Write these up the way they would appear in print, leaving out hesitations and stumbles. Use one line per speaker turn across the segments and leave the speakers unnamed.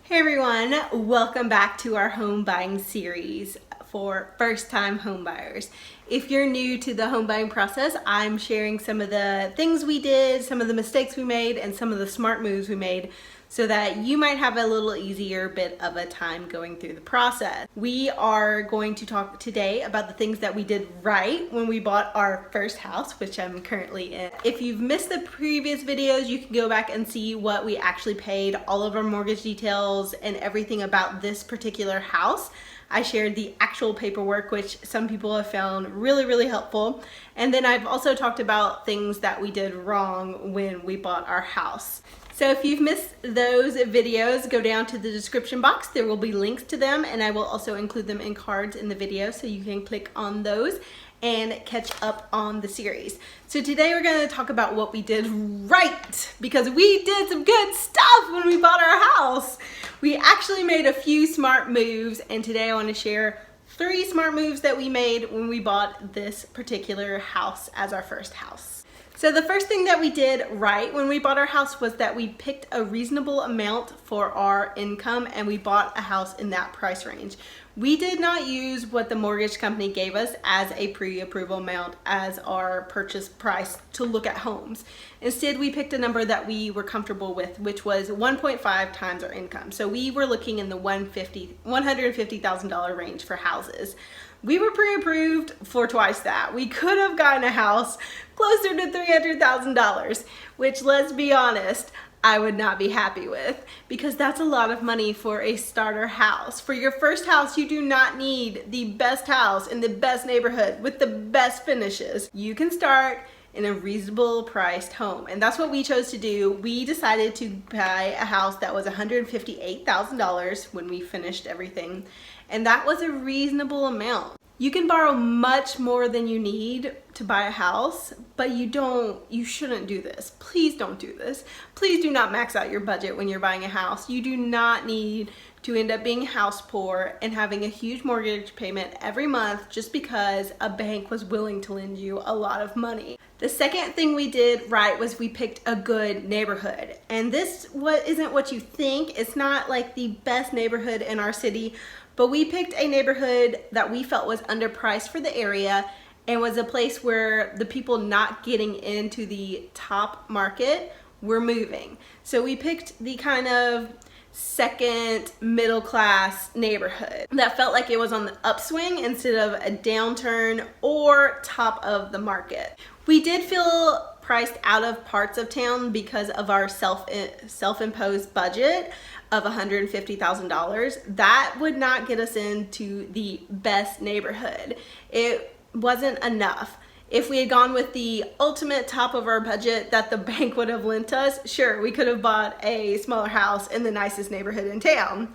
Hey everyone, welcome back to our home buying series for first-time home buyers. If you're new to the home buying process, I'm sharing some of the things we did, some of the mistakes we made, and some of the smart moves we made so that you might have a little easier bit of a time going through the process. We are going to talk today about the things that we did right when we bought our first house, which I'm currently in. If you've missed the previous videos, you can go back and see what we actually paid, all of our mortgage details, and everything about this particular house. I shared the actual paperwork, which some people have found really helpful. And then I've also talked about things that we did wrong when we bought our house. So if you've missed those videos, go down to the description box. There will be links to them, and I will also include them in cards in the video so you can click on those and catch up on the series. So today we're going to talk about what we did right, because we did some good stuff when we bought our house. We actually made a few smart moves, and today I want to share 3 smart moves that we made when we bought this particular house as our first house. So the first thing that we did right when we bought our house was that we picked a reasonable amount for our income, and we bought a house in that price range. We did not use what the mortgage company gave us as a pre-approval amount as our purchase price to look at homes. Instead, we picked a number that we were comfortable with, which was 1.5 times our income. So we were looking in the $150,000 range for houses. We were pre-approved for twice that. We could have gotten a house closer to $300,000, which, let's be honest, I would not be happy with, because that's a lot of money for a starter house. For your first house, you do not need the best house in the best neighborhood with the best finishes. You can start in a reasonable priced home, and that's what we chose to do. We decided to buy a house that was $158,000 when we finished everything, and that was a reasonable amount. You can borrow much more than you need to buy a house, but you shouldn't do this. Please don't do this. Please do not max out your budget when you're buying a house. You do not need to end up being house poor and having a huge mortgage payment every month just because a bank was willing to lend you a lot of money. The second thing we did right was we picked a good neighborhood. And this isn't what you think. It's not like the best neighborhood in our city, but we picked a neighborhood that we felt was underpriced for the area and was a place where the people not getting into the top market were moving. So we picked the kind of second middle class neighborhood that felt like it was on the upswing instead of a downturn or top of the market. We did feel priced out of parts of town because of our self-imposed budget of $150,000. That would not get us into the best neighborhood. It wasn't enough. If we had gone with the ultimate top of our budget that the bank would have lent us, sure, we could have bought a smaller house in the nicest neighborhood in town.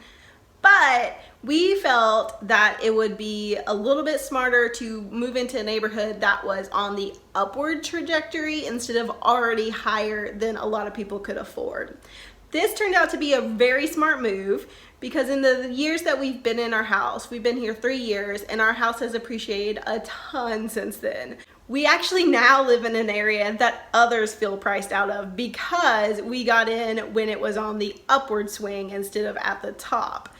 But we felt that it would be a little bit smarter to move into a neighborhood that was on the upward trajectory instead of already higher than a lot of people could afford. This turned out to be a very smart move, because in the years that we've been in our house, we've been here 3 years, and our house has appreciated a ton since then. We actually now live in an area that others feel priced out of because we got in when it was on the upward swing instead of at the top.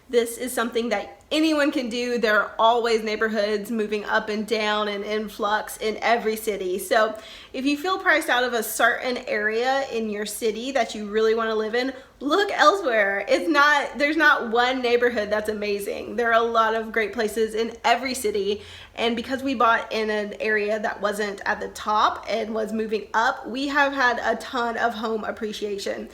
This is something that anyone can do. There are always neighborhoods moving up and down and influx in every city. So if you feel priced out of a certain area in your city that you really want to live in, look elsewhere. There's not one neighborhood that's amazing. There are a lot of great places in every city. And because we bought in an area that wasn't at the top and was moving up, we have had a ton of home appreciation.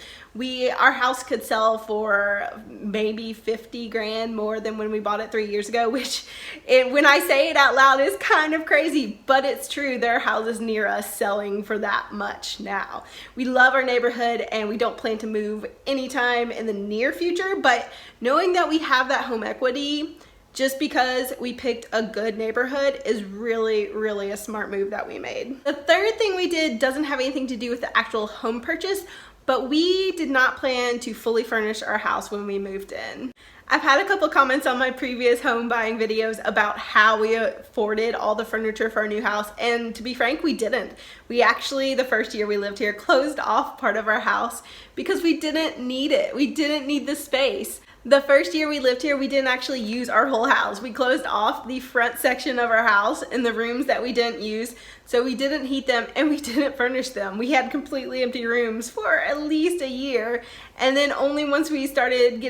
Our house could sell for maybe 50 grand more than when we bought it 3 years ago, which when I say it out loud is kind of crazy, but it's true. There are houses near us selling for that much now. We love our neighborhood, and we don't plan to move anytime in the near future, but knowing that we have that home equity just because we picked a good neighborhood is really a smart move that we made. The third thing we did doesn't have anything to do with the actual home purchase, but we did not plan to fully furnish our house when we moved in. I've had a couple comments on my previous home buying videos about how we afforded all the furniture for our new house, and to be frank, we didn't. We actually, the first year we lived here, closed off part of our house because we didn't need it. We didn't need the space. The first year we lived here, we didn't actually use our whole house. We closed off the front section of our house and the rooms that we didn't use, so we didn't heat them and we didn't furnish them. We had completely empty rooms for at least a year, and then only once we started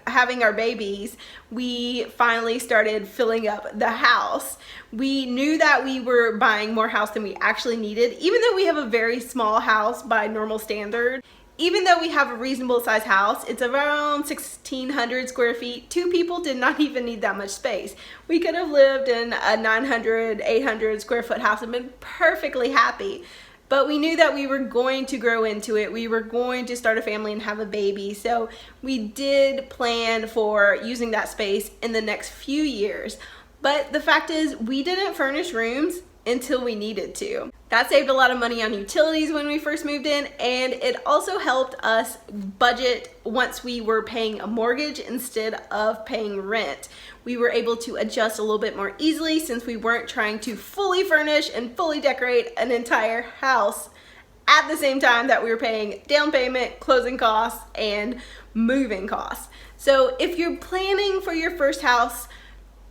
having our babies, we finally started filling up the house. We knew that we were buying more house than we actually needed, even though we have a very small house by normal standard. Even though we have a reasonable size house, it's around 1,600 square feet. Two people did not even need that much space. We could have lived in a 900, 800 square foot house and been perfectly happy. But we knew that we were going to grow into it. We were going to start a family and have a baby. So we did plan for using that space in the next few years. But the fact is, we didn't furnish rooms until we needed to. That saved a lot of money on utilities when we first moved in, and it also helped us budget once we were paying a mortgage instead of paying rent. We were able to adjust a little bit more easily since we weren't trying to fully furnish and fully decorate an entire house at the same time that we were paying down payment, closing costs, and moving costs. So if you're planning for your first house,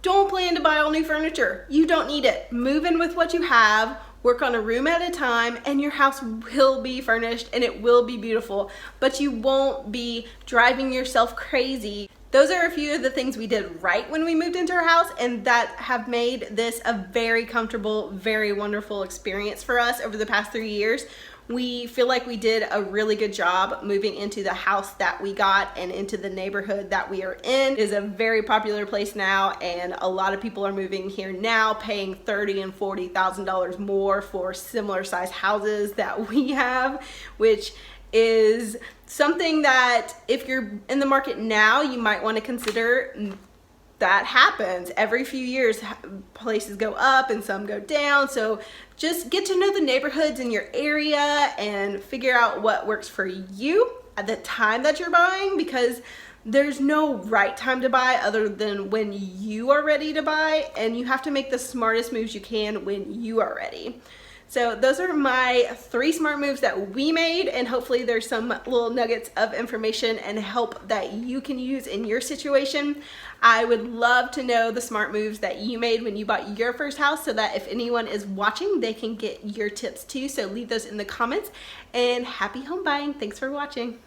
don't plan to buy all new furniture. You don't need it. Move in with what you have, work on a room at a time, and your house will be furnished and it will be beautiful, but you won't be driving yourself crazy. Those are a few of the things we did right when we moved into our house, and that have made this a very comfortable, very wonderful experience for us over the past 3 years. We feel like we did a really good job moving into the house that we got and into the neighborhood that we are in. It is a very popular place now, and a lot of people are moving here now, paying $30,000 and $40,000 more for similar size houses that we have, which is something that if you're in the market now, you might want to consider. That happens every few years. Places go up and some go down, so just get to know the neighborhoods in your area and figure out what works for you at the time that you're buying, because there's no right time to buy other than when you are ready to buy, and you have to make the smartest moves you can when you are ready. So those are my 3 smart moves that we made, and hopefully there's some little nuggets of information and help that you can use in your situation. I would love to know the smart moves that you made when you bought your first house, so that if anyone is watching, they can get your tips too. So leave those in the comments, and happy home buying. Thanks for watching.